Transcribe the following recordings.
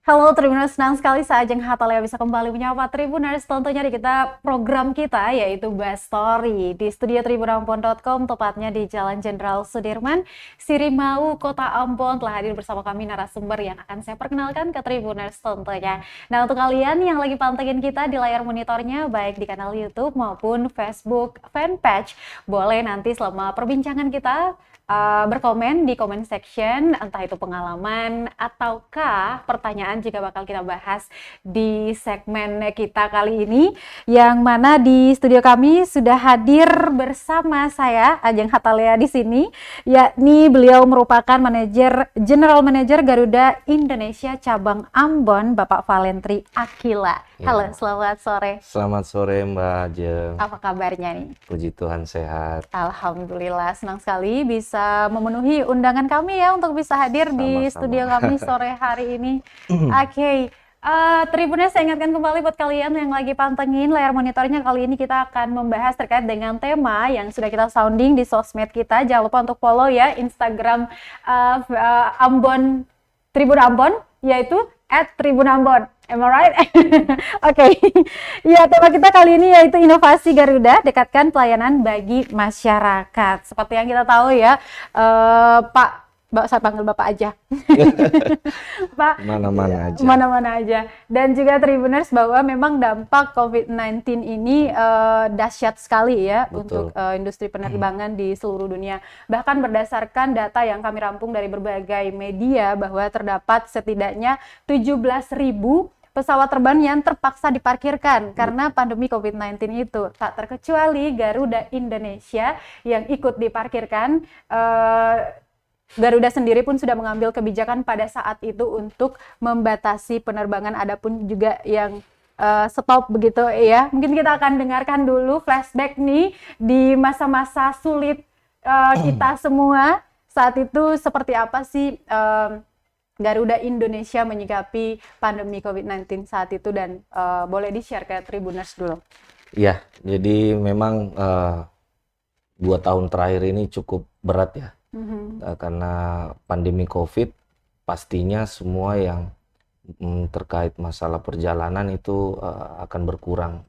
Halo Tribuners, senang sekali Saajeng Hatalia bisa kembali menyapa Tribuners tentunya di program kita yaitu Best Story di studio tribunambon.com, tepatnya di Jalan Jenderal Sudirman, Sirimau, Kota Ambon. Telah hadir bersama kami narasumber yang akan saya perkenalkan ke Tribuners tentunya. Nah, untuk kalian yang lagi pantengin kita di layar monitornya baik di kanal YouTube maupun Facebook fanpage, boleh nanti selama perbincangan kita berkomen di comment section, entah itu pengalaman ataukah pertanyaan juga bakal kita bahas di segmen kita kali ini, yang mana di studio kami sudah hadir bersama saya Ajeng Hatalia di sini, yakni beliau merupakan General Manager Garuda Indonesia Cabang Ambon, Bapak Valentri Akila. Halo, selamat sore. Selamat sore Mbak Ajeng. Apa kabarnya nih? Puji Tuhan sehat. Alhamdulillah, senang sekali bisa memenuhi undangan kami ya untuk bisa hadir di studio kami sore hari ini. Oke. Tribuners, saya ingatkan kembali buat kalian yang lagi pantengin layar monitornya, kali ini kita akan membahas terkait dengan tema yang sudah kita sounding di sosmed kita. Jangan lupa untuk follow ya Instagram Ambon, Tribun Ambon, yaitu @tribunambon. Am I right? Oke. Ya, tema kita kali ini yaitu inovasi Garuda, dekatkan pelayanan bagi masyarakat. Seperti yang kita tahu ya, saya panggil Bapak aja. Pak, Mana-mana aja. Mana-mana aja. Dan juga Tribuners, bahwa memang dampak COVID-19 ini dahsyat sekali ya. Betul. Untuk industri penerbangan di seluruh dunia. Bahkan berdasarkan data yang kami rampung dari berbagai media, bahwa terdapat setidaknya 17.000 pesawat terbang yang terpaksa diparkirkan karena pandemi COVID-19 itu. Tak terkecuali Garuda Indonesia yang ikut diparkirkan. Garuda sendiri pun sudah mengambil kebijakan pada saat itu untuk membatasi penerbangan, adapun juga yang stop begitu ya. Mungkin kita akan dengarkan dulu flashback nih di masa-masa sulit kita semua. Saat itu seperti apa sih Garuda Indonesia menyikapi pandemi COVID-19 saat itu, dan boleh di-share ke Tribuners dulu. Iya, jadi memang 2 tahun terakhir ini cukup berat ya. Karena pandemi COVID, pastinya semua yang terkait masalah perjalanan itu akan berkurang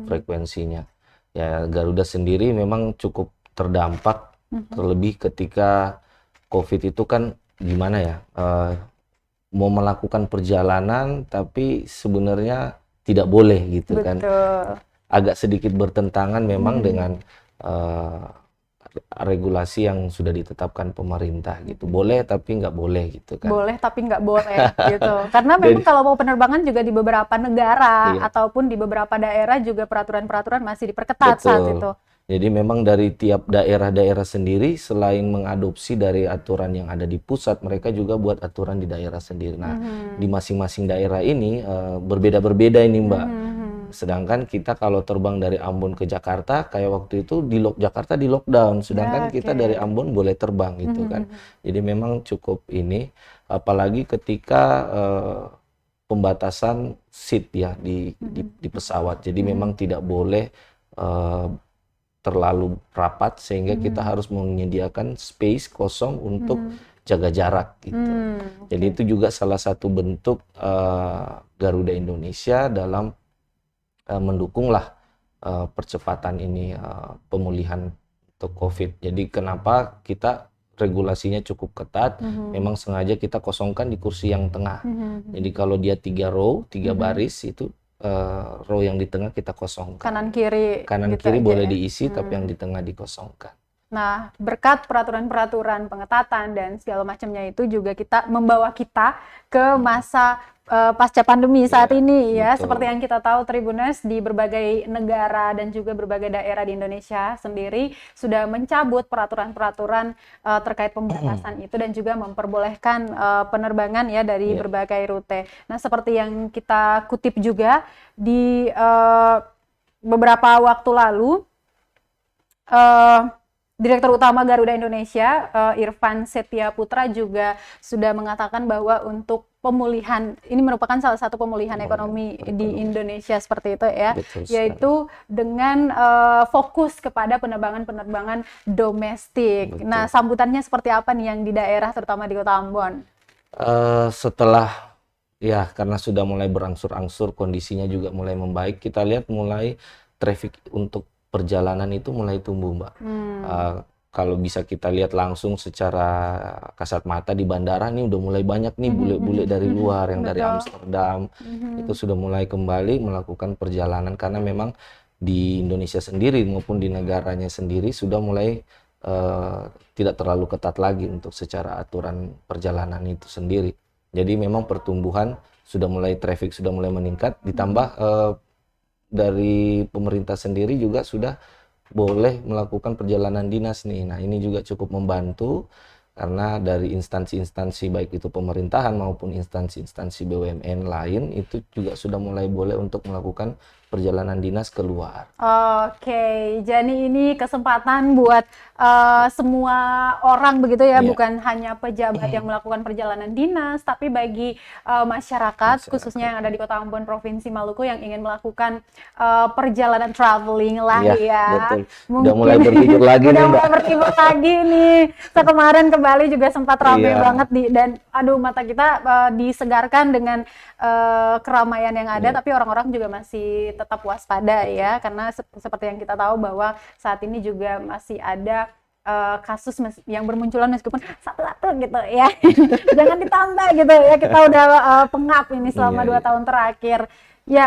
frekuensinya. Ya, Garuda sendiri memang cukup terdampak, terlebih ketika COVID itu kan gimana ya, mau melakukan perjalanan tapi sebenarnya tidak boleh gitu. Betul. Kan. Agak sedikit bertentangan memang dengan regulasi yang sudah ditetapkan pemerintah gitu. Boleh tapi nggak boleh gitu kan. Boleh tapi nggak boleh gitu. Karena memang kalau mau penerbangan juga di beberapa negara ataupun di beberapa daerah juga peraturan-peraturan masih diperketat. Betul. Saat itu. Jadi memang dari tiap daerah-daerah sendiri selain mengadopsi dari aturan yang ada di pusat, mereka juga buat aturan di daerah sendiri. Nah, di masing-masing daerah ini berbeda-berbeda ini Mbak. Sedangkan kita kalau terbang dari Ambon ke Jakarta, kayak waktu itu Jakarta di lockdown, sedangkan kita dari Ambon boleh terbang gitu kan. Jadi memang cukup ini, apalagi ketika pembatasan seat ya di pesawat. Jadi memang tidak boleh terlalu rapat, sehingga kita harus menyediakan space kosong untuk jaga jarak gitu. Jadi itu juga salah satu bentuk Garuda Indonesia dalam mendukunglah percepatan ini pemulihan untuk COVID. Jadi kenapa kita regulasinya cukup ketat, memang sengaja kita kosongkan di kursi yang tengah. Jadi kalau dia 3 row, 3 baris itu row yang di tengah kita kosongkan. Kanan kiri gitu boleh diisi, tapi yang di tengah dikosongkan. Nah, berkat peraturan-peraturan pengetatan dan segala macamnya itu juga membawa kita ke masa pasca pandemi saat ini ya. Betul. Seperti yang kita tahu Tribuners, di berbagai negara dan juga berbagai daerah di Indonesia sendiri sudah mencabut peraturan-peraturan terkait pembatasan itu, dan juga memperbolehkan penerbangan ya dari berbagai rute. Nah, seperti yang kita kutip juga di beberapa waktu lalu, Direktur Utama Garuda Indonesia, Irfan Setia Putra, juga sudah mengatakan bahwa untuk pemulihan, ini merupakan salah satu pemulihan ekonomi di Indonesia seperti itu ya, yaitu dengan fokus kepada penerbangan-penerbangan domestik. Betul. Nah, sambutannya seperti apa nih yang di daerah, terutama di Kota Ambon? Setelah Ya, karena sudah mulai berangsur-angsur, kondisinya juga mulai membaik. Kita lihat mulai traffic untuk perjalanan itu mulai tumbuh, Mbak. Kalau bisa kita lihat langsung secara kasat mata di bandara nih udah mulai banyak nih bule-bule dari luar yang dari Betul. Amsterdam itu sudah mulai kembali melakukan perjalanan karena memang di Indonesia sendiri maupun di negaranya sendiri sudah mulai tidak terlalu ketat lagi untuk secara aturan perjalanan itu sendiri. Jadi memang pertumbuhan sudah mulai traffic sudah mulai meningkat ditambah dari pemerintah sendiri juga sudah boleh melakukan perjalanan dinas nih. Nah, ini juga cukup membantu karena dari instansi-instansi baik itu pemerintahan maupun instansi-instansi BUMN lain itu juga sudah mulai boleh untuk melakukan perjalanan dinas keluar. Oke, jadi ini kesempatan buat semua orang begitu ya, Iya. bukan hanya pejabat yang melakukan perjalanan dinas, tapi bagi masyarakat, khususnya yang ada di Kota Ambon, Provinsi Maluku yang ingin melakukan perjalanan traveling lah Iya, ya. betul. Udah Mungkin mulai berlibur lagi udah nih, mulai Mbak. berlibur lagi nih. Kemarin ke Bali juga sempat ramai Iya. banget dan aduh mata kita disegarkan dengan keramaian yang ada, tapi orang-orang juga masih tetap waspada ya, karena seperti yang kita tahu bahwa saat ini juga masih ada kasus yang bermunculan meskipun satu-satu gitu ya. Jangan ditambah gitu ya, kita udah pengap ini selama Iya, 2 iya. tahun terakhir. Ya,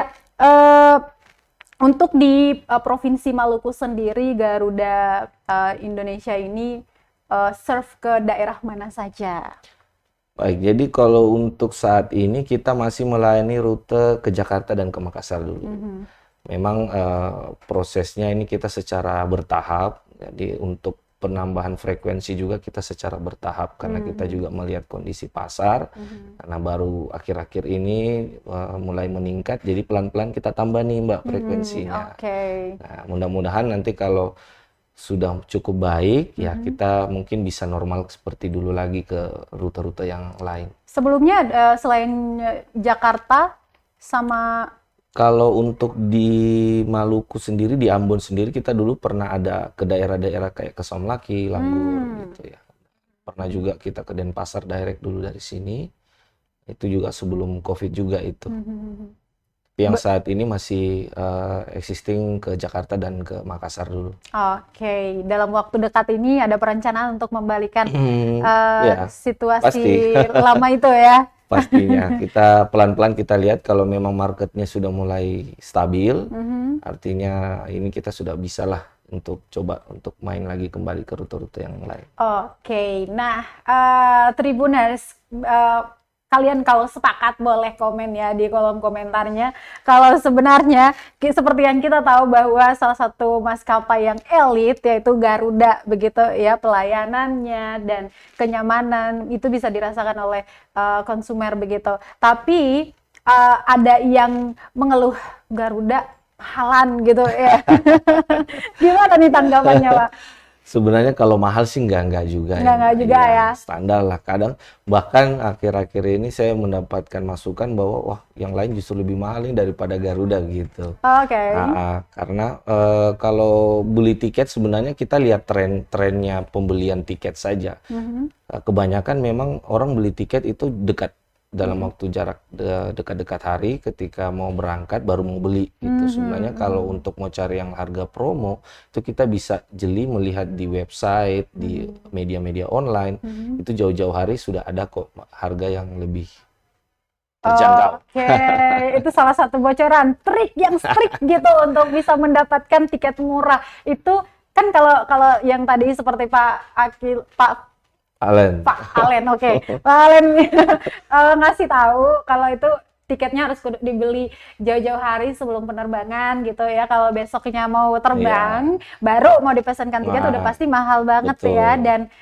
untuk di Provinsi Maluku sendiri, Garuda Indonesia ini serve ke daerah mana saja? Baik, jadi kalau untuk saat ini kita masih melayani rute ke Jakarta dan ke Makassar dulu. Memang prosesnya ini kita secara bertahap, jadi untuk penambahan frekuensi juga kita secara bertahap karena kita juga melihat kondisi pasar, karena baru akhir-akhir ini mulai meningkat, jadi pelan-pelan kita tambah nih Mbak frekuensinya. Oke. Nah, mudah-mudahan nanti kalau sudah cukup baik, ya kita mungkin bisa normal seperti dulu lagi ke rute-rute yang lain. Sebelumnya selain Jakarta sama Kalau untuk di Maluku sendiri, di Ambon sendiri, kita dulu pernah ada ke daerah-daerah kayak ke Somlaki, Langgur gitu ya. Pernah juga kita ke Denpasar direct dulu dari sini. Itu juga sebelum COVID juga itu. Tapi yang saat ini masih existing ke Jakarta dan ke Makassar dulu. Oke, dalam waktu dekat ini ada perencanaan untuk membalikan Ya, situasi lama itu ya. pastinya. Kita pelan-pelan kita lihat kalau memang marketnya sudah mulai stabil, artinya ini kita sudah bisa lah untuk coba untuk main lagi kembali ke rute-rute yang lain. Oke, nah Tribuners, kalian kalau sepakat boleh komen ya di kolom komentarnya. Kalau sebenarnya seperti yang kita tahu bahwa salah satu maskapai yang elit yaitu Garuda begitu ya, pelayanannya dan kenyamanan itu bisa dirasakan oleh konsumer begitu. Tapi ada yang mengeluh Garuda mahalan gitu ya. Gimana nih tanggapannya, Pak? Sebenarnya kalau mahal sih enggak juga Enggak juga ya. Standar lah. Kadang bahkan akhir-akhir ini saya mendapatkan masukan bahwa wah yang lain justru lebih mahal nih daripada Garuda gitu. Oke. Karena kalau beli tiket sebenarnya kita lihat trennya pembelian tiket saja. Kebanyakan memang orang beli tiket itu dekat dalam waktu jarak dekat-dekat hari ketika mau berangkat baru mau beli itu. Sebenarnya kalau untuk mau cari yang harga promo itu kita bisa jeli melihat di website, di media-media online, itu jauh-jauh hari sudah ada kok harga yang lebih terjangkau. Oke, itu salah satu bocoran trik yang strict gitu untuk bisa mendapatkan tiket murah. Itu kan kalau yang tadi seperti Pak Alen. Pak Alen ngasih tahu kalau itu tiketnya harus dibeli jauh-jauh hari sebelum penerbangan gitu ya. Kalau besoknya mau terbang, baru mau dipesankan tiket udah pasti mahal banget ya. Dan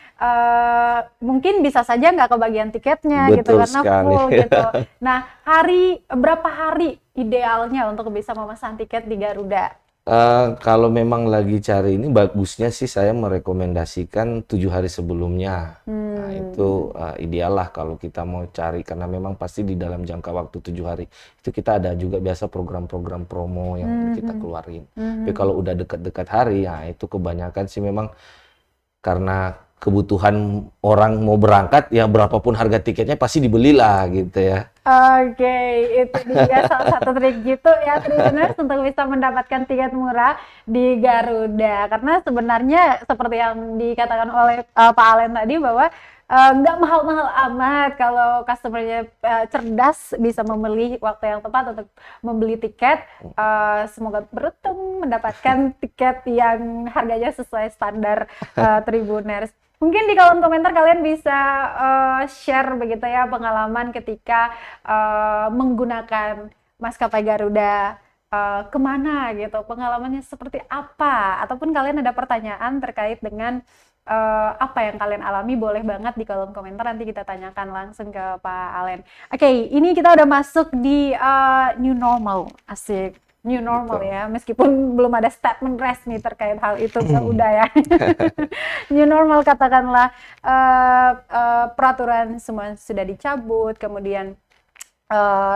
mungkin bisa saja nggak kebagian tiketnya gitu karena full gitu. Nah, berapa hari idealnya untuk bisa memesan tiket di Garuda? Kalau memang lagi cari ini bagusnya sih saya merekomendasikan 7 hari sebelumnya. Nah, itu ideal lah kalau kita mau cari karena memang pasti di dalam jangka waktu 7 hari itu kita ada juga biasa program-program promo yang kita keluarin. Tapi kalau udah dekat-dekat hari ya itu kebanyakan sih memang karena kebutuhan orang mau berangkat ya berapapun harga tiketnya pasti dibelilah gitu ya. Oke, itu dia salah satu trik gitu ya Tribuners untuk bisa mendapatkan tiket murah di Garuda. Karena sebenarnya seperti yang dikatakan oleh Pak Alen tadi bahwa nggak mahal-mahal amat kalau customer-nya cerdas bisa memilih waktu yang tepat untuk membeli tiket. Semoga beruntung mendapatkan tiket yang harganya sesuai standar Tribuners. Mungkin di kolom komentar kalian bisa share begitu ya pengalaman ketika menggunakan maskapai Garuda kemana gitu, pengalamannya seperti apa, ataupun kalian ada pertanyaan terkait dengan apa yang kalian alami, boleh banget di kolom komentar, nanti kita tanyakan langsung ke Pak Alen. Oke, ini kita udah masuk di new normal, asik. New normal. Betul. Ya, meskipun belum ada statement resmi terkait hal itu, udah ya. New normal katakanlah peraturan semua sudah dicabut, kemudian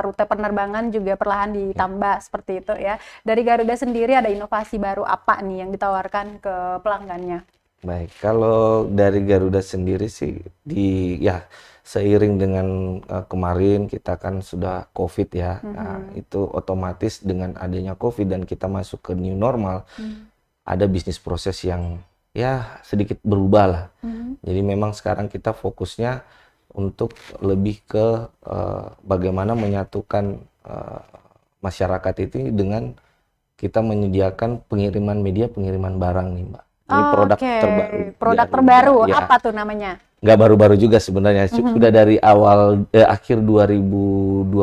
rute penerbangan juga perlahan ditambah seperti itu ya. Dari Garuda sendiri ada inovasi baru apa nih yang ditawarkan ke pelanggannya? Baik, kalau dari Garuda sendiri sih seiring dengan kemarin kita kan sudah COVID ya, nah, itu otomatis dengan adanya COVID dan kita masuk ke new normal, ada bisnis proses yang ya sedikit berubah lah. Jadi memang sekarang kita fokusnya untuk lebih ke bagaimana menyatukan masyarakat itu dengan kita menyediakan pengiriman media, pengiriman barang nih Mbak. Ini produk terbaru. Produk terbaru, ya. Apa tuh namanya? Nggak baru-baru juga sebenarnya, sudah dari awal akhir 2020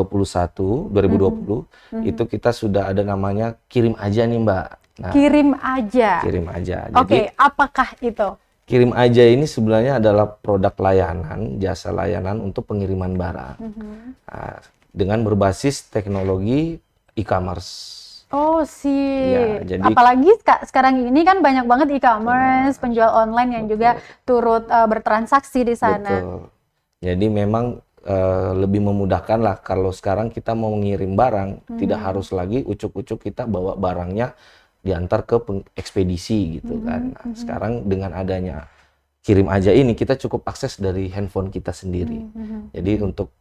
itu kita sudah ada namanya kirim aja nih Mbak. Nah, kirim aja. Kirim aja. Oke, apakah itu? Kirim aja ini sebenarnya adalah produk layanan, jasa layanan untuk pengiriman barang. Nah, dengan berbasis teknologi e-commerce. Oh sih, ya, jadi apalagi sekarang ini kan banyak banget e-commerce, penjual online yang juga turut bertransaksi di sana. Betul. Jadi memang lebih memudahkan lah kalau sekarang kita mau mengirim barang, tidak harus lagi ucuk-ucuk kita bawa barangnya diantar ke ekspedisi gitu kan. Nah, sekarang dengan adanya kirim aja ini kita cukup akses dari handphone kita sendiri. Jadi untuk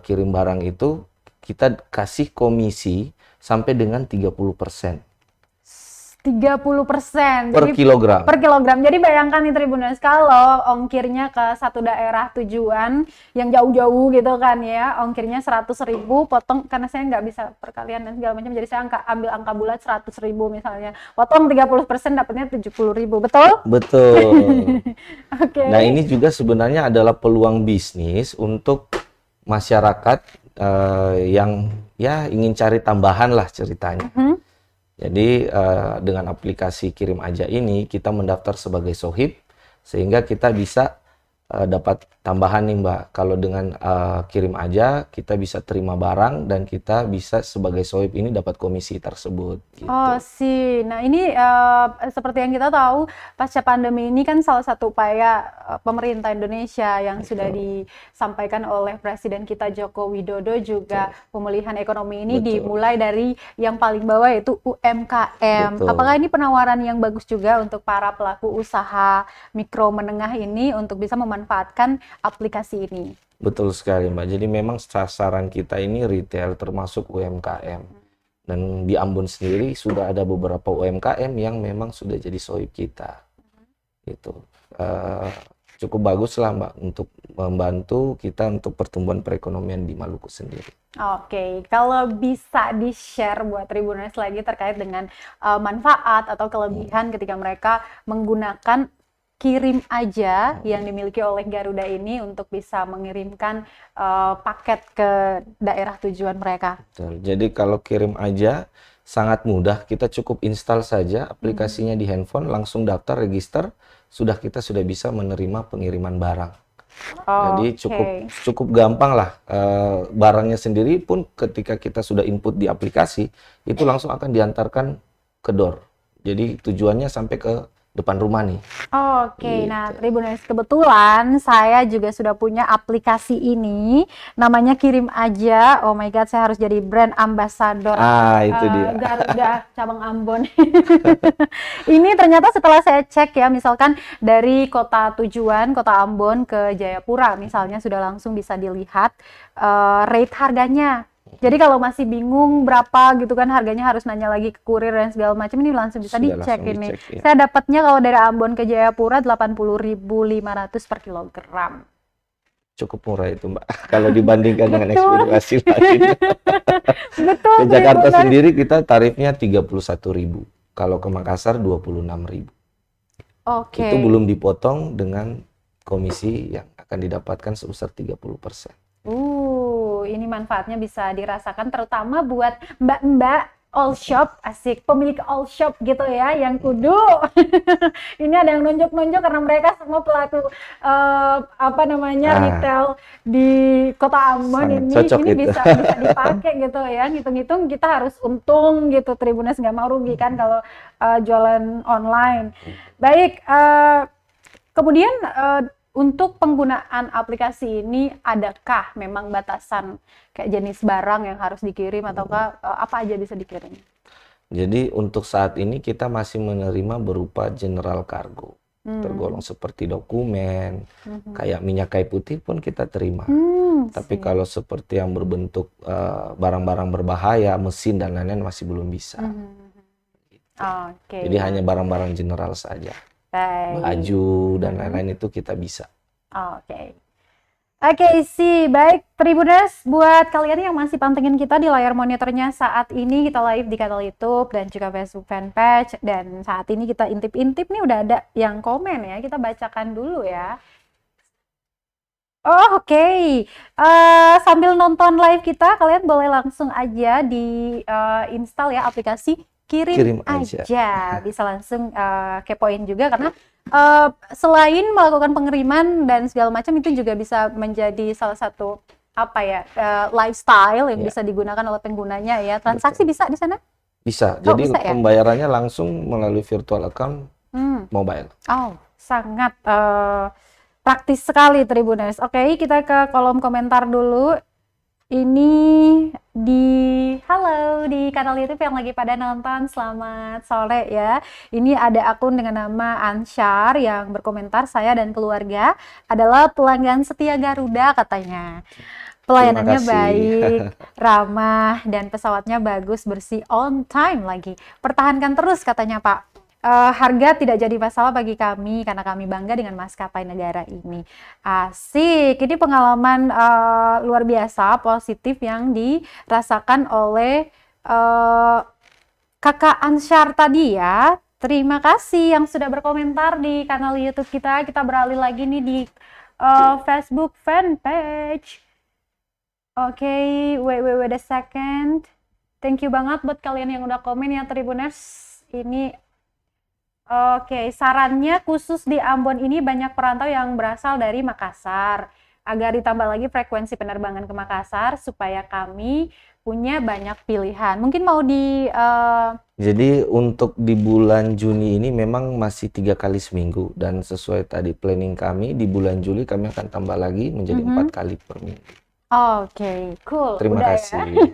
kirim barang itu kita kasih komisi sampai dengan 30%. 30% per kilogram. Per kilogram. Jadi bayangkan nih Tribuners, kalau ongkirnya ke satu daerah tujuan yang jauh-jauh gitu kan ya, ongkirnya 100.000, potong, karena saya nggak bisa perkalian dan segala macam, jadi saya ambil angka bulat 100.000 misalnya, potong 30% dapatnya 70.000, betul? Betul. Okay. Nah ini juga sebenarnya adalah peluang bisnis untuk masyarakat yang ya ingin cari tambahan lah ceritanya. Jadi dengan aplikasi kirim aja ini kita mendaftar sebagai sohib sehingga kita bisa dapat tambahan nih Mbak. Kalau dengan kirim aja kita bisa terima barang dan kita bisa sebagai sohib ini dapat komisi tersebut. Gitu. Oh sih, nah ini seperti yang kita tahu pasca pandemi ini kan salah satu upaya pemerintah Indonesia yang sudah disampaikan oleh Presiden kita Joko Widodo juga pemulihan ekonomi ini dimulai dari yang paling bawah yaitu UMKM. Apakah ini penawaran yang bagus juga untuk para pelaku usaha mikro menengah ini untuk bisa memanfaatkan aplikasi ini? Betul sekali Mbak, jadi memang sasaran kita ini retail termasuk UMKM. Dan di Ambon sendiri sudah ada beberapa UMKM yang memang sudah jadi sohib kita. Itu cukup bagus lah Mbak untuk membantu kita untuk pertumbuhan perekonomian di Maluku sendiri. Oke, kalau bisa di-share buat Tribuners lagi terkait dengan manfaat atau kelebihan ketika mereka menggunakan kirim aja yang dimiliki oleh Garuda ini untuk bisa mengirimkan paket ke daerah tujuan mereka. Betul. Jadi kalau kirim aja sangat mudah, kita cukup install saja aplikasinya di handphone, langsung daftar, register, kita sudah bisa menerima pengiriman barang. Jadi cukup gampang lah, barangnya sendiri pun ketika kita sudah input di aplikasi, itu langsung akan diantarkan ke door. Jadi tujuannya sampai ke depan rumah nih. Oke, Gitu. nah Tribuners, kebetulan saya juga sudah punya aplikasi ini, namanya Kirim Aja. Oh my God, saya harus jadi brand ambassador Itu dia. Garuda cabang Ambon. Ini ternyata setelah saya cek ya, misalkan dari kota tujuan, kota Ambon ke Jayapura misalnya, sudah langsung bisa dilihat rate harganya. Jadi kalau masih bingung berapa gitu kan harganya, harus nanya lagi ke kurir dan segala macam, ini langsung bisa Sudah dicek langsung ini. dicek, ya. Saya dapatnya kalau dari Ambon ke Jayapura 80.500 per kilogram. Cukup murah itu, Mbak. Kalau dibandingkan dengan Betul. ekspedisi lain. Betul. Ke Jakarta Tribuners. sendiri kita tarifnya 31.000. Kalau ke Makassar 26.000. Oke. Itu belum dipotong dengan komisi yang akan didapatkan sebesar 30%. Ini manfaatnya bisa dirasakan terutama buat mbak-mbak all shop, asik, pemilik all shop gitu ya, yang kudu ini ada yang nunjuk-nunjuk karena mereka semua pelaku retail di Kota Ambon. Ini bisa dipakai gitu ya, ngitung-ngitung kita harus untung gitu, Tribuners, nggak mau rugi kan kalau jualan online. Baik, kemudian untuk penggunaan aplikasi ini, adakah memang batasan kayak jenis barang yang harus dikirim ataukah apa aja bisa dikirim? Jadi untuk saat ini kita masih menerima berupa general cargo, tergolong seperti dokumen, kayak minyak kayu putih pun kita terima. Tapi kalau seperti yang berbentuk barang-barang berbahaya, mesin dan lain-lain masih belum bisa. Jadi hanya barang-barang general saja. Baju dan lain-lain itu kita bisa. Oke, baik Tribuners, buat kalian yang masih pantengin kita di layar monitornya, saat ini kita live di kanal YouTube dan juga Facebook fanpage, dan saat ini kita intip-intip nih, udah ada yang komen ya, kita bacakan dulu ya. Oke. Sambil nonton live kita, kalian boleh langsung aja di install ya aplikasi Kirim aja. Bisa langsung kepoin juga, karena selain melakukan pengiriman dan segala macam, itu juga bisa menjadi salah satu lifestyle yang bisa digunakan oleh penggunanya ya. Transaksi bisa di sana? Bisa. Jadi bisa, ya? Pembayarannya langsung melalui virtual account mobile. Sangat praktis sekali, Tribuners. Oke, kita ke kolom komentar dulu. Ini halo di kanal YouTube yang lagi pada nonton, selamat sore ya. Ini ada akun dengan nama Ansyar yang berkomentar, saya dan keluarga adalah pelanggan setia Garuda katanya. Pelayanannya baik, ramah, dan pesawatnya bagus, bersih, on time lagi. Pertahankan terus katanya Pak. Harga tidak jadi masalah bagi kami karena kami bangga dengan maskapai negara ini. Asik, ini pengalaman luar biasa positif yang dirasakan oleh Kakak Ansyar tadi ya. Terima kasih yang sudah berkomentar di kanal YouTube kita. Kita beralih lagi nih di Facebook fanpage. Oke, wait a second. Thank you banget buat kalian yang udah komen ya, Tribuners. Ini oke, sarannya khusus di Ambon ini banyak perantau yang berasal dari Makassar. Agar ditambah lagi frekuensi penerbangan ke Makassar supaya kami punya banyak pilihan. Mungkin mau Jadi untuk di bulan Juni ini memang masih 3 kali seminggu. Dan sesuai tadi planning kami, di bulan Juli kami akan tambah lagi menjadi 4 kali per minggu. Oke, cool. Terima kasih. Ya?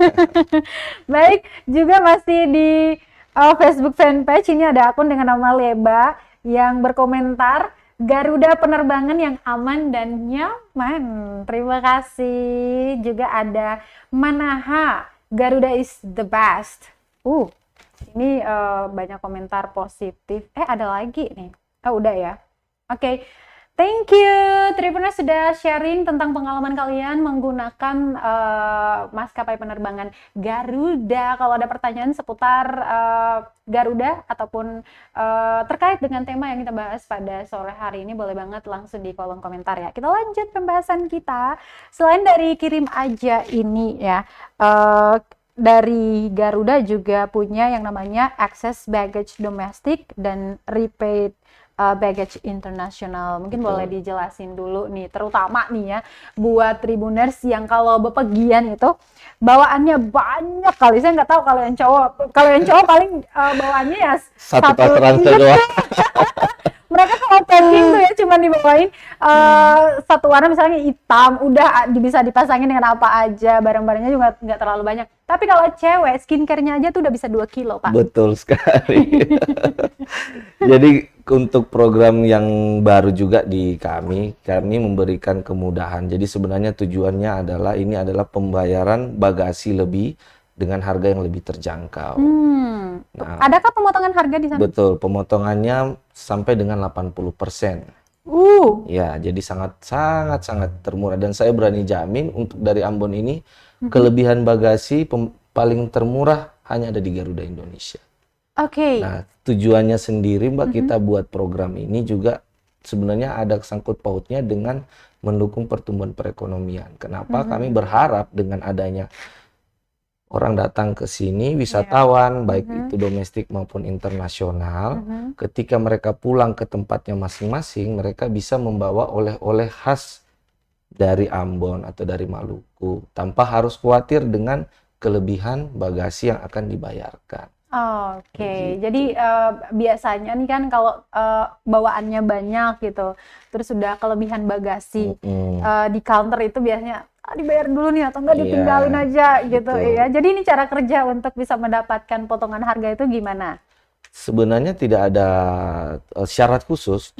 Baik, juga masih di Facebook fanpage ini ada akun dengan nama Leba yang berkomentar, Garuda penerbangan yang aman dan nyaman. Terima kasih. Juga ada Manaha, Garuda is the best. Ini banyak komentar positif. Ada lagi nih. Udah ya. Oke. Thank you, Tribuners, sudah sharing tentang pengalaman kalian menggunakan maskapai penerbangan Garuda. Kalau ada pertanyaan seputar Garuda ataupun terkait dengan tema yang kita bahas pada sore hari ini, boleh banget langsung di kolom komentar ya. Kita lanjut pembahasan kita. Selain dari Kirim Aja ini ya, dari Garuda juga punya yang namanya Access Baggage Domestic dan Repaid baggage internasional. Mungkin Betul. boleh dijelasin dulu nih, terutama nih ya buat Tribuners yang kalau bepergian itu bawaannya banyak kali. Saya nggak tahu kalau yang cowok. Kalau yang cowok paling bawaannya ya Satu tas ransel doang. Mereka kalau packing tuh ya cuma dibawain satu warna misalnya hitam, udah bisa dipasangin dengan apa aja, barang-barangnya juga nggak terlalu banyak. Tapi kalau cewek, skincare-nya aja tuh udah bisa 2 kilo, Pak. Betul sekali. Jadi untuk program yang baru juga di kami memberikan kemudahan. Jadi sebenarnya tujuannya adalah ini adalah pembayaran bagasi lebih dengan harga yang lebih terjangkau. Nah, Adakah pemotongan harga di sana? betul, pemotongannya sampai dengan 80%. Ya, jadi sangat termurah dan saya berani jamin untuk dari Ambon ini kelebihan bagasi paling termurah hanya ada di Garuda Indonesia. Oke. Nah, tujuannya sendiri Mbak kita buat program ini juga sebenarnya ada sangkut pautnya dengan mendukung pertumbuhan perekonomian. Kenapa? Kami berharap dengan adanya orang datang ke sini, wisatawan, baik itu domestik maupun internasional, ketika mereka pulang ke tempatnya masing-masing, mereka bisa membawa oleh-oleh khas dari Ambon atau dari Maluku, tanpa harus khawatir dengan kelebihan bagasi yang akan dibayarkan. Oke, jadi biasanya nih kan kalau bawaannya banyak gitu, terus sudah kelebihan bagasi di counter itu biasanya dibayar dulu nih atau enggak ditinggalin aja gitu ya. Jadi ini cara kerja untuk bisa mendapatkan potongan harga itu gimana? Sebenarnya tidak ada syarat khusus,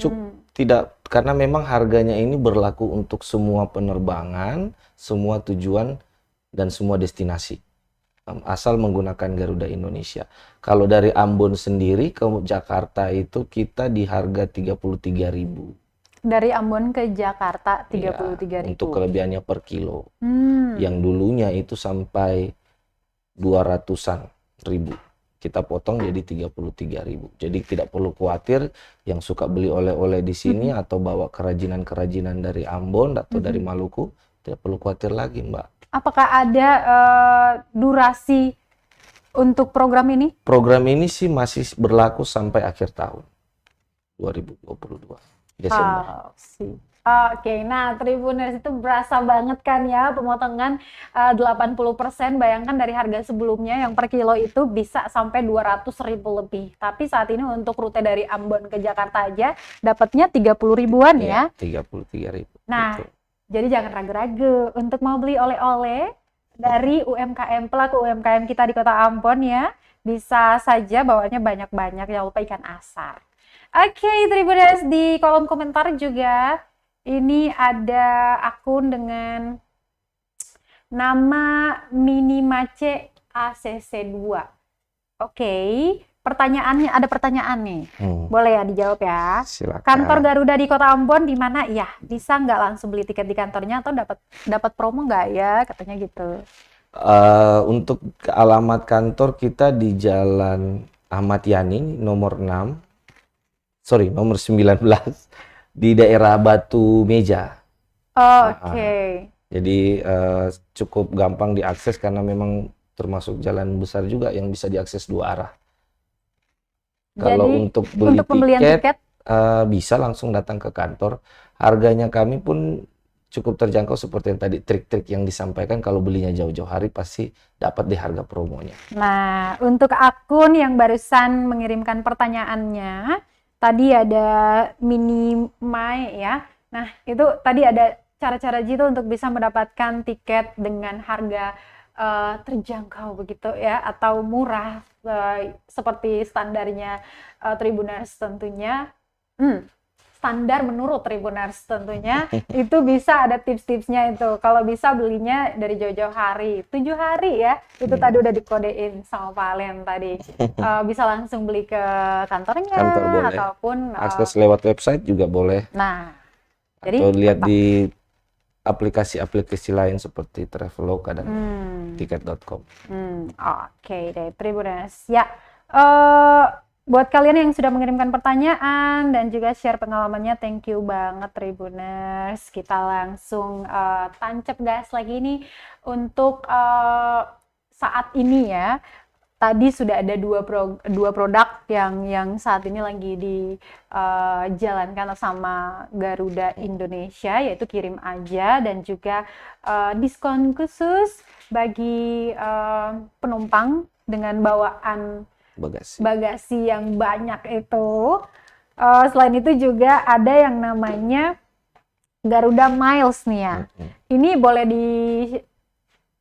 tidak, karena memang harganya ini berlaku untuk semua penerbangan, semua tujuan dan semua destinasi. Asal menggunakan Garuda Indonesia. Kalau dari Ambon sendiri ke Jakarta itu kita di harga 33.000. Dari Ambon ke Jakarta 33.000. Untuk kelebihannya per kilo. Yang dulunya itu sampai 200-an ribu. Kita potong jadi 33.000. Jadi tidak perlu khawatir yang suka beli oleh-oleh di sini atau bawa kerajinan-kerajinan dari Ambon atau dari Maluku, tidak perlu khawatir lagi, Mbak. Apakah ada durasi untuk program ini? Program ini sih masih berlaku sampai akhir tahun 2022 Desember. Oke, nah Tribuners itu berasa banget kan ya pemotongan 80%. Bayangkan dari harga sebelumnya yang per kilo itu bisa sampai 200.000 lebih. Tapi saat ini untuk rute dari Ambon ke Jakarta aja dapatnya 30.000-an ya. 33.000. Nah, betul. Jadi jangan ragu-ragu untuk mau beli oleh-oleh dari UMKM, pelaku UMKM kita di Kota Ambon ya. Bisa saja bawanya banyak-banyak, jangan lupa ikan asar. Oke, Tribuners, di kolom komentar juga ini ada akun dengan nama Minimace ACC2. Oke, pertanyaannya, ada pertanyaan nih. Boleh ya dijawab ya. Silakan. Kantor Garuda di Kota Ambon di mana? Ya, bisa nggak langsung beli tiket di kantornya atau dapat promo nggak ya? Katanya gitu. Untuk alamat kantor kita di Jalan Ahmad Yani nomor 19 di daerah Batu Meja. Oke. Jadi cukup gampang diakses karena memang termasuk jalan besar juga yang bisa diakses dua arah. Kalau Jadi, untuk beli pembelian tiket bisa langsung datang ke kantor. Harganya kami pun cukup terjangkau seperti yang tadi, trik-trik yang disampaikan. Kalau belinya jauh-jauh hari pasti dapat di harga promonya. Nah, untuk akun yang barusan mengirimkan pertanyaannya, tadi ada Minimai ya. Nah, itu tadi ada cara-cara gitu untuk bisa mendapatkan tiket dengan harga terjangkau begitu ya, atau murah seperti standarnya Tribuners tentunya. Standar menurut Tribuners tentunya itu bisa ada tips-tipsnya itu. Kalau bisa belinya dari jauh-jauh hari, 7 hari ya, itu tadi udah dikodein sama Pak Alen tadi. Bisa langsung beli ke kantornya, Kantor boleh. ataupun Akses lewat website juga boleh. nah, Atau lihat di aplikasi-aplikasi lain seperti Traveloka dan tiket.com. Oke deh, Tribuners. Ya, buat kalian yang sudah mengirimkan pertanyaan dan juga share pengalamannya, thank you banget Tribuners. Kita langsung tancap gas lagi nih untuk saat ini ya. tadi sudah ada dua produk yang saat ini lagi dijalankan sama Garuda Indonesia, yaitu Kirim Aja dan juga diskon khusus bagi penumpang dengan bawaan bagasi yang banyak itu. Selain itu juga ada yang namanya Garuda Miles nih ya. Ini boleh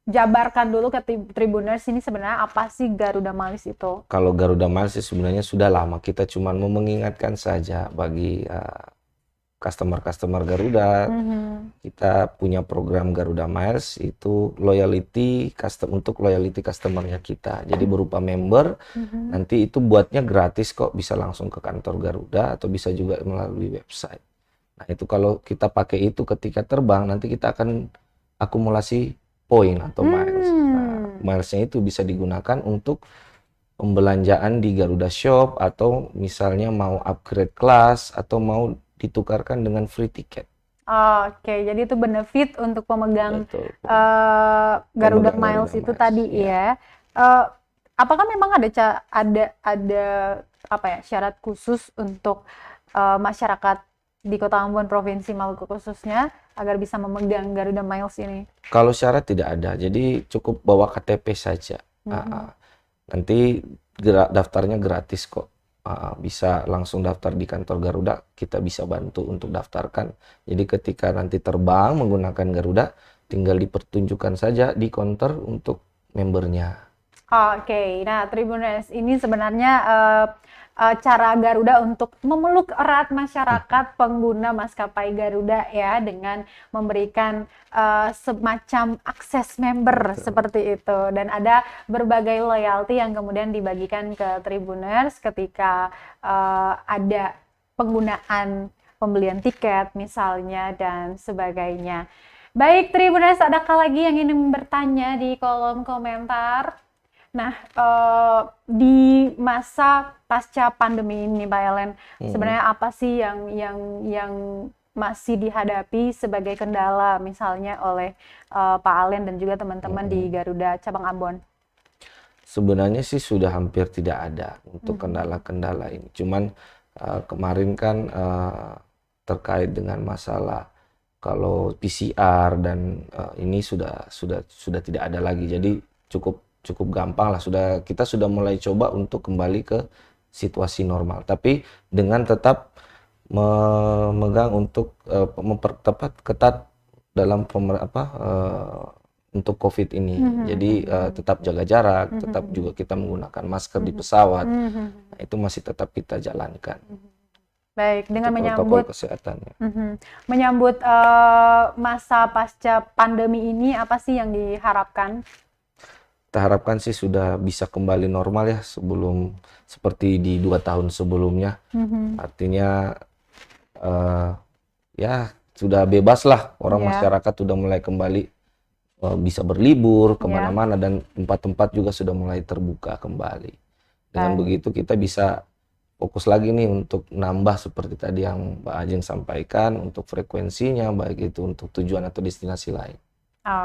jabarkan dulu ke Tribuners, ini sebenarnya apa sih Garuda Miles itu? Kalau Garuda Miles sebenarnya sudah lama, kita cuma mau mengingatkan saja bagi customer Garuda. Kita punya program Garuda Miles, itu untuk loyalty customernya kita. Jadi berupa member, nanti itu buatnya gratis kok, bisa langsung ke kantor Garuda atau bisa juga melalui website. Nah itu kalau kita pakai itu ketika terbang, nanti kita akan akumulasi poin atau miles. Nah, milesnya itu bisa digunakan untuk pembelanjaan di Garuda Shop, atau misalnya mau upgrade kelas, atau mau ditukarkan dengan free ticket. Oke, jadi itu benefit untuk pemegang Garuda Miles itu tadi ya. Apakah memang ada apa ya, syarat khusus untuk masyarakat di Kota Ambon, Provinsi Maluku khususnya, agar bisa memegang Garuda Miles ini? Kalau syarat tidak ada, jadi cukup bawa KTP saja. Nanti daftarnya gratis kok. Bisa langsung daftar di kantor Garuda, kita bisa bantu untuk daftarkan. Jadi ketika nanti terbang menggunakan Garuda, tinggal dipertunjukkan saja di counter untuk membernya. Oke, nah Tribuners, ini sebenarnya cara Garuda untuk memeluk erat masyarakat pengguna maskapai Garuda ya, dengan memberikan semacam akses member seperti itu, dan ada berbagai loyalty yang kemudian dibagikan ke Tribuners ketika ada penggunaan pembelian tiket misalnya dan sebagainya. Baik Tribuners, adakah lagi yang ingin bertanya di kolom komentar? Nah, di masa pasca pandemi ini, Pak Ellen, sebenarnya apa sih yang masih dihadapi sebagai kendala, misalnya oleh Pak Alen dan juga teman-teman di Garuda Cabang Ambon? Sebenarnya sih sudah hampir tidak ada untuk kendala-kendala ini. Cuman kemarin kan terkait dengan masalah kalau PCR dan ini sudah tidak ada lagi. Jadi cukup gampang lah, kita sudah mulai coba untuk kembali ke situasi normal, tapi dengan tetap memegang untuk memperketat ketat dalam untuk COVID ini. Jadi tetap jaga jarak, tetap juga kita menggunakan masker di pesawat. Nah, itu masih tetap kita jalankan. Baik, dengan menyambut kesehatannya. Menyambut masa pasca pandemi ini, apa sih yang diharapkan? Kita harapkan sih sudah bisa kembali normal ya, seperti di 2 tahun sebelumnya. Artinya ya sudah bebas lah, masyarakat sudah mulai kembali bisa berlibur kemana-mana, dan tempat-tempat juga sudah mulai terbuka kembali. Dengan begitu kita bisa fokus lagi nih untuk nambah seperti tadi yang Mbak Ajeng sampaikan, untuk frekuensinya, baik itu untuk tujuan atau destinasi lain.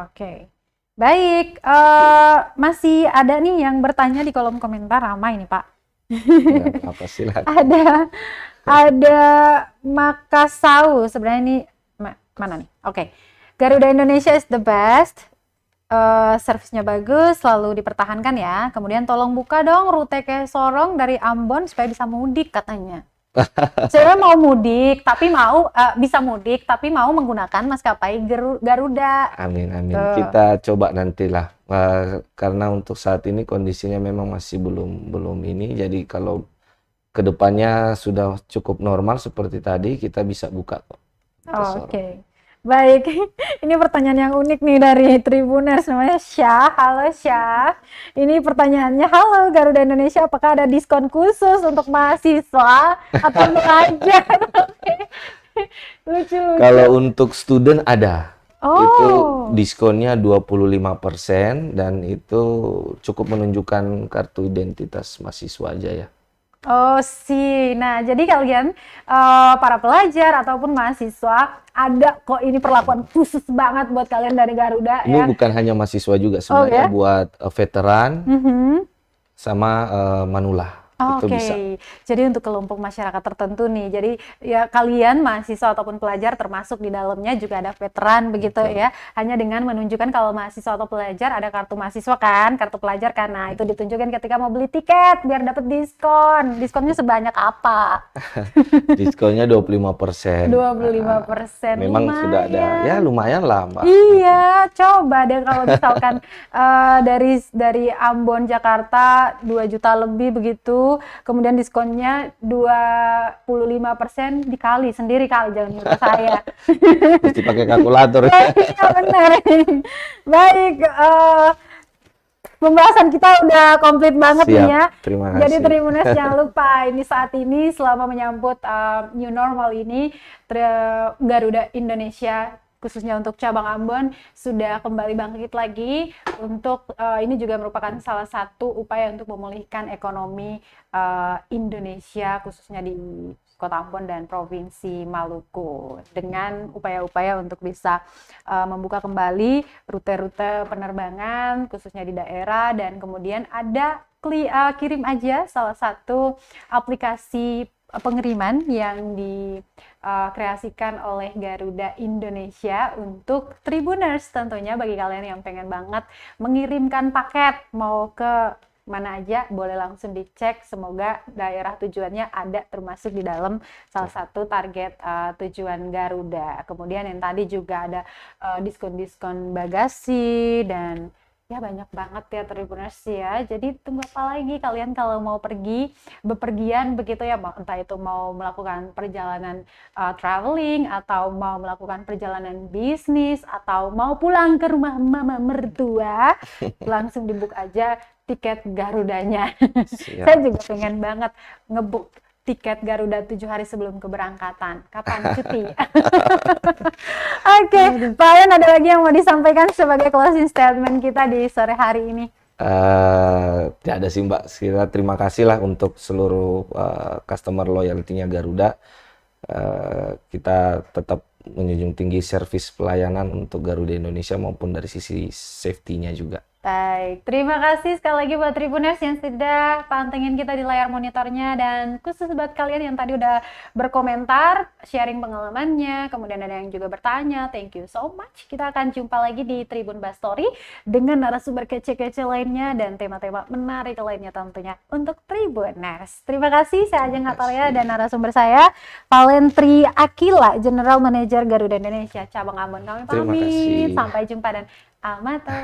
Oke. Baik, masih ada nih yang bertanya di kolom komentar, ramai nih Pak. Ya, apa silakan. Ada Makasau, sebenarnya ini mana nih? Oke. Garuda Indonesia is the best. Servisnya bagus, selalu dipertahankan ya. Kemudian tolong buka dong rute ke Sorong dari Ambon supaya bisa mudik katanya. Saya mau mudik, tapi bisa mudik, tapi mau menggunakan maskapai Garuda. Amin. Kita coba nantilah, karena untuk saat ini kondisinya memang masih belum ini. Jadi kalau kedepannya sudah cukup normal seperti tadi, kita bisa buka kok. Oke. Baik, ini pertanyaan yang unik nih dari Tribuners, namanya Syah. Halo Syah, ini pertanyaannya, halo Garuda Indonesia, apakah ada diskon khusus untuk mahasiswa atau pelajar? Lucu. Kalau untuk student ada, itu diskonnya 25%, dan itu cukup menunjukkan kartu identitas mahasiswa aja ya. Nah jadi kalian para pelajar ataupun mahasiswa, ada kok ini perlakuan khusus banget buat kalian dari Garuda. Ini bukan hanya mahasiswa juga sebenarnya, buat veteran, sama Manula. Itu Oke, bisa. jadi untuk kelompok masyarakat tertentu nih, jadi ya kalian mahasiswa ataupun pelajar termasuk di dalamnya juga ada veteran begitu Betul. ya, hanya dengan menunjukkan kalau mahasiswa atau pelajar ada kartu mahasiswa kan, kartu pelajar kan, nah itu ditunjukkan ketika mau beli tiket biar dapat diskon, diskonnya sebanyak apa? Diskonnya 25%. 25%, Memang sudah ada, ya lumayan. lumayan lah Mbak. Iya, coba deh kalau misalkan dari Ambon Jakarta 2 juta lebih begitu, kemudian diskonnya 25% dikali sendiri kali, jangan nyuruh saya. Mesti pakai kalkulator. Iya benar. Baik, pembahasan kita udah komplit banget nih Siap, ya. terima Jadi kasih. Tribuners jangan lupa ini saat ini selama menyambut new normal ini Garuda Indonesia khususnya untuk cabang Ambon sudah kembali bangkit lagi untuk ini juga merupakan salah satu upaya untuk memulihkan ekonomi Indonesia khususnya di Kota Ambon dan Provinsi Maluku dengan upaya-upaya untuk bisa membuka kembali rute-rute penerbangan khususnya di daerah dan kemudian ada kirim aja salah satu aplikasi pengiriman yang dikreasikan oleh Garuda Indonesia untuk Tribuners tentunya bagi kalian yang pengen banget mengirimkan paket mau ke mana aja boleh langsung dicek, semoga daerah tujuannya ada termasuk di dalam salah satu target tujuan Garuda. Kemudian yang tadi juga ada diskon-diskon bagasi dan ya banyak banget ya Tribuners ya. Jadi tunggu apa lagi kalian kalau mau pergi bepergian begitu ya, entah itu mau melakukan perjalanan traveling atau mau melakukan perjalanan bisnis atau mau pulang ke rumah mama mertua, langsung dibook aja tiket Garudanya. Saya juga pengen banget ngebook tiket Garuda 7 hari sebelum keberangkatan. Kapan cuti? Oke, Pak Ayan ada lagi yang mau disampaikan sebagai closing statement kita di sore hari ini? Tidak ada sih Mbak, terima kasih lah untuk seluruh customer loyalty-nya Garuda. Kita tetap menjunjung tinggi servis pelayanan untuk Garuda Indonesia maupun dari sisi safety-nya juga. Baik, terima kasih sekali lagi buat Tribuners yang sudah pantengin kita di layar monitornya dan khusus buat kalian yang tadi udah berkomentar, sharing pengalamannya, kemudian ada yang juga bertanya, thank you so much. Kita akan jumpa lagi di Tribun Bastory dengan narasumber kece-kece lainnya dan tema-tema menarik lainnya tentunya untuk Tribuners. Terima kasih, saya Ajeng Natalia dan narasumber saya, Valentri Akila, General Manager Garuda Indonesia, Cabang Ambon. Kami pamit, sampai jumpa dan amato.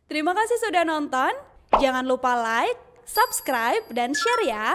Terima kasih sudah nonton. Jangan lupa like, subscribe, dan share ya.